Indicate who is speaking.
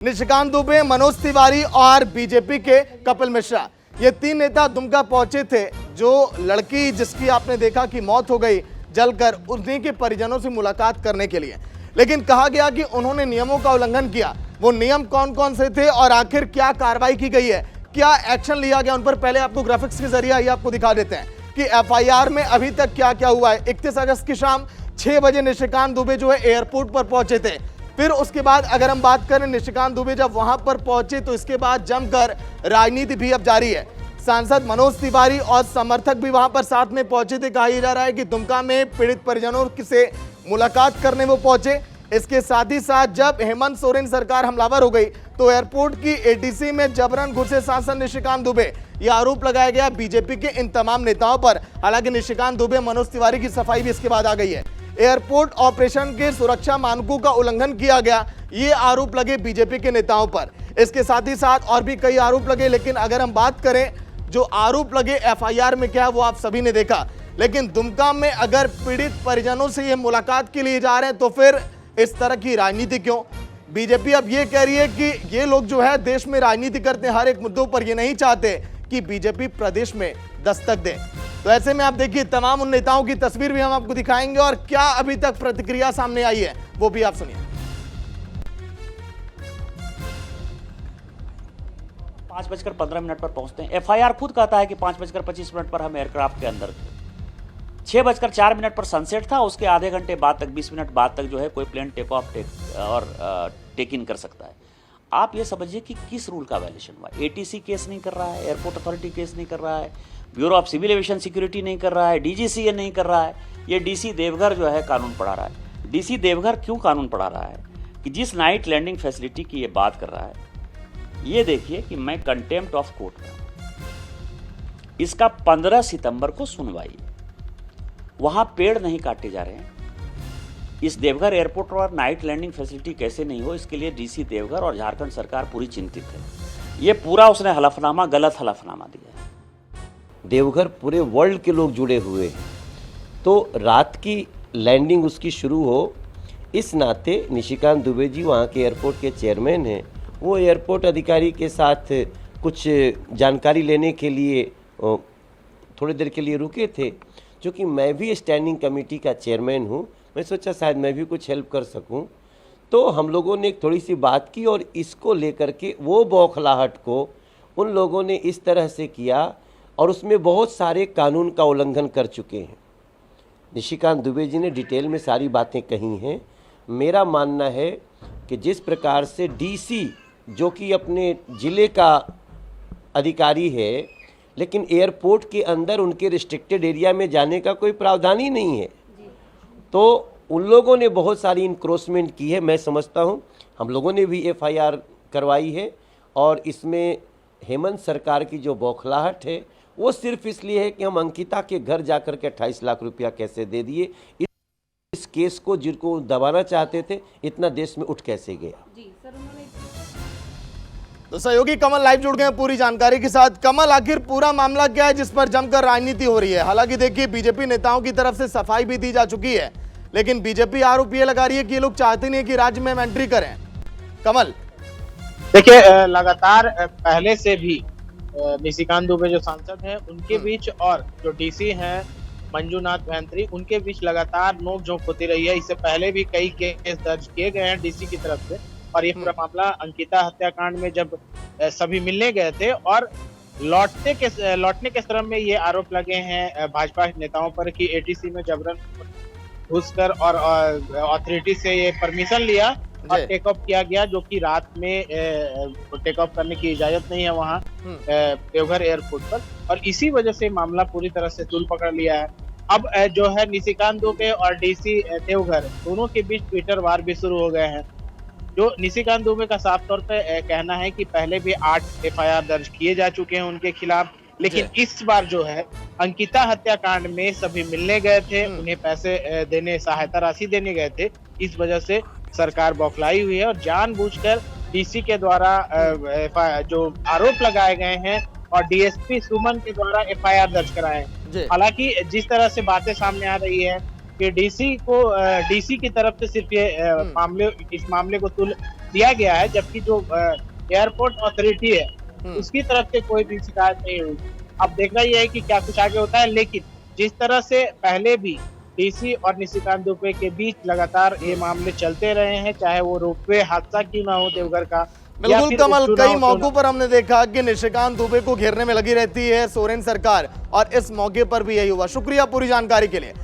Speaker 1: निशिकांत दुबे, मनोज तिवारी और बीजेपी के कपिल मिश्रा, ये तीन नेता दुमका पहुंचे थे। जो लड़की जिसकी आपने देखा कि मौत हो गई जलकर, उन्हीं के परिजनों से मुलाकात करने के लिए, लेकिन कहा गया कि उन्होंने नियमों का उल्लंघन किया। वो नियम कौन कौन से थे और आखिर क्या कार्रवाई की गई है, क्या एक्शन लिया गया उन पर, पहले आपको ग्राफिक्स के जरिए आइए आपको दिखा देते हैं कि एफआईआर में अभी तक क्या क्या हुआ है। 31 अगस्त की शाम 6 बजे निशिकांत दुबे जो है एयरपोर्ट पर पहुंचे थे। फिर उसके बाद अगर हम बात करें निशिकांत दुबे जब वहां पर पहुंचे तो इसके बाद जमकर राजनीति भी अब जारी है। सांसद मनोज तिवारी और समर्थक भी वहां पर साथ में पहुंचे थे। कहा जा रहा है कि दुमका में पीड़ित परिजनों से मुलाकात करने वो पहुंचे। इसके साथ ही साथ जब हेमंत सोरेन सरकार हमलावर हो गई तो एयरपोर्ट की एटीसी में जबरन घुसे सांसद निशिकांत दुबे, यह आरोप लगाया गया बीजेपी के इन तमाम नेताओं पर। हालांकि निशिकांत दुबे, मनोज तिवारी की सफाई भी इसके बाद आ गई है। एयरपोर्ट ऑपरेशन के सुरक्षा मानकों का उल्लंघन किया गया, ये आरोप लगे बीजेपी के नेताओं पर। इसके साथ ही साथ और भी कई आरोप लगे, लेकिन अगर हम बात करें जो आरोप लगे एफआईआर में क्या वो आप सभी ने देखा। लेकिन दुमका में अगर पीड़ित परिजनों से ये मुलाकात के लिए जा रहे हैं तो फिर इस तरह की राजनीति क्यों? बीजेपी अब ये कह रही है कि ये लोग जो है देश में राजनीति करते हैं हर एक मुद्दों पर, ये नहीं चाहते कि बीजेपी प्रदेश में दस्तक दे। तो ऐसे में आप देखिए तमाम उन नेताओं की तस्वीर भी हम आपको दिखाएंगे और क्या अभी तक प्रतिक्रिया सामने आई है वो भी आप सुनिए।
Speaker 2: 5:15 पर पहुंचते हैं। एफआईआर खुद कहता है कि 5:25 पर हम एयरक्राफ्ट के अंदर थे। 6:04 पर सनसेट था, उसके आधे घंटे बाद तक, 20 मिनट बाद तक जो है कोई प्लेन टेक ऑफ टेक इन कर सकता है। आप ये समझिए कि किस रूल का वायलेशन हुआ। एटीसी केस नहीं कर रहा है, एयरपोर्ट अथॉरिटी केस नहीं कर रहा है, Bureau of Civil Aviation Security नहीं कर रहा है, डीजीसीए नहीं कर रहा है, ये डीसी देवघर जो है कानून पढ़ा रहा है। डीसी देवघर क्यों कानून पढ़ा रहा है कि जिस नाइट लैंडिंग फैसिलिटी की ये बात कर रहा है, ये देखिए कि मैं कंटेम्प्ट ऑफ कोर्ट में, इसका 15 सितंबर को सुनवाई, वहां पेड़ नहीं काटे जा रहे हैं। इस देवघर एयरपोर्ट पर नाइट लैंडिंग फैसिलिटी कैसे नहीं हो, इसके लिए डीसी देवघर और झारखंड सरकार पूरी चिंतित है। ये पूरा उसने हलफनामा, गलत हलफनामा दिया है।
Speaker 3: देवघर पूरे वर्ल्ड के लोग जुड़े हुए हैं, तो रात की लैंडिंग उसकी शुरू हो, इस नाते निशिकांत दुबे जी वहाँ के एयरपोर्ट के चेयरमैन हैं, वो एयरपोर्ट अधिकारी के साथ कुछ जानकारी लेने के लिए थोड़ी देर के लिए रुके थे। क्योंकि मैं भी स्टैंडिंग कमेटी का चेयरमैन हूँ, मैं सोचा शायद मैं भी कुछ हेल्प कर सकूँ, तो हम लोगों ने एक थोड़ी सी बात की और इसको लेकर के वो बौखलाहट को उन लोगों ने इस तरह से किया और उसमें बहुत सारे कानून का उल्लंघन कर चुके हैं। निशिकांत दुबे जी ने डिटेल में सारी बातें कही हैं। मेरा मानना है कि जिस प्रकार से डीसी जो कि अपने ज़िले का अधिकारी है, लेकिन एयरपोर्ट के अंदर उनके रिस्ट्रिक्टेड एरिया में जाने का कोई प्रावधान ही नहीं है, तो उन लोगों ने बहुत सारी इंक्रोचमेंट की है। मैं समझता हूँ हम लोगों ने भी एफआईआर करवाई है और इसमें हेमंत सरकार की जो बौखलाहट है वो सिर्फ इसलिए है कि हम अंकिता के घर जाकर के 28 लाख रुपया कैसे दे दिए। इस केस को जिनको दबाना चाहते थे, इतना देश में उठ कैसे गया।
Speaker 4: जी सर, उन्होंने
Speaker 1: तो सहयोगी कमल लाइव जुड़ गए हैं पूरी जानकारी के साथ। कमल, आखिर पूरा मामला क्या है जिस पर जमकर राजनीति हो रही है? हालांकि देखिए बीजेपी नेताओं की तरफ से सफाई भी दी जा चुकी है, लेकिन बीजेपी आरोप ये लगा रही है कि ये लोग चाहते नहीं कि राज्य में एंट्री करें। कमल,
Speaker 5: देखिए लगातार पहले से भी निशिकांत दुबे जो सांसद हैं उनके बीच और जो डीसी हैं मंजूनाथ भैंत्री, उनके बीच लगातार नोकझोंक होती रही है। इससे पहले भी कई केस दर्ज किए गए हैं डीसी की तरफ से, और ये पूरा मामला अंकिता हत्याकांड में जब सभी मिलने गए थे और लौटने के क्रम में ये आरोप लगे हैं भाजपा नेताओं पर कि एटीसी में जबरन घुसकर और अथॉरिटी से ये परमिशन लिया और टेक ऑफ किया गया, जो कि रात में टेक ऑफ करने की इजाजत नहीं है वहाँ देवघर एयरपोर्ट पर, और इसी वजह से मामला पूरी तरह से तूल पकड़ लिया है। अब जो है निशिकांत दुबे और डीसी देवघर दोनों के बीच ट्विटर वार भी शुरू हो गए हैं। जो निशिकांत दुबे का साफ तौर पे कहना है कि पहले भी 8 एफआईआर दर्ज किए जा चुके हैं उनके खिलाफ, लेकिन इस बार जो है अंकिता हत्याकांड में सभी मिलने गए थे, उन्हें पैसे देने, सहायता राशि देने गए थे, इस वजह से सरकार बौखलाई हुई है और जानबूझकर डीसी के द्वारा जो आरोप लगाए गए हैं और डीएसपी सुमन के द्वारा एफआईआर दर्ज कराए हैं। हालांकि जिस तरह से बातें सामने आ रही है कि डीसी की तरफ से सिर्फ ये इस मामले को दिया गया है, जबकि जो एयरपोर्ट अथॉरिटी है उसकी तरफ से कोई भी शिकायत नहीं हुई। अब देखना यह है कि क्या कुछ आगे होता है, लेकिन जिस तरह से पहले भी डीसी और निशिकांत दुबे के बीच लगातार ये मामले चलते रहे हैं, चाहे वो रोपवे हादसा क्यों ना हो देवघर का,
Speaker 1: बिल्कुल कमल, कई मौकों पर हमने देखा कि निशिकांत दुबे को घेरने में लगी रहती है सोरेन सरकार, और इस मौके पर भी यही हुआ। शुक्रिया पूरी जानकारी के लिए।